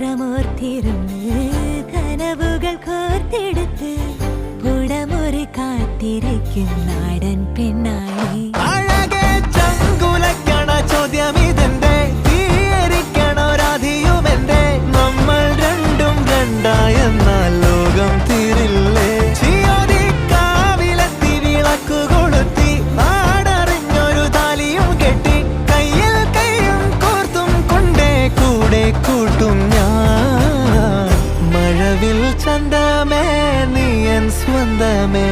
മാത്രമോർത്തിരുന്ന് കനവുകൾ കോർത്തെടുത്ത് പുടമുറി കാത്തിരിക്കും നാടൻ പെണ്ണായി. അഴകെ ചങ്കുലക്കണ ചോദ്യം ഇതെന്റെ, തീയരിക്കണോ രാധിയുമെന്റെ. നമ്മൾ രണ്ടും രണ്ടായെന്നാൽ ലോകം തീരില്ലേ. ചിയോദിക്കാവിലെത്തി വിളക്കു കൊളുത്തി നാടറിഞ്ഞൊരു താലിയും കെട്ടി കയ്യിൽ കയ്യും കോർത്തും കൊണ്ടേ കൂടെ കൂട്ടും ഞാൻ. മഴവിൽ ചന്തമേ നീയൻ സ്വന്തമേ.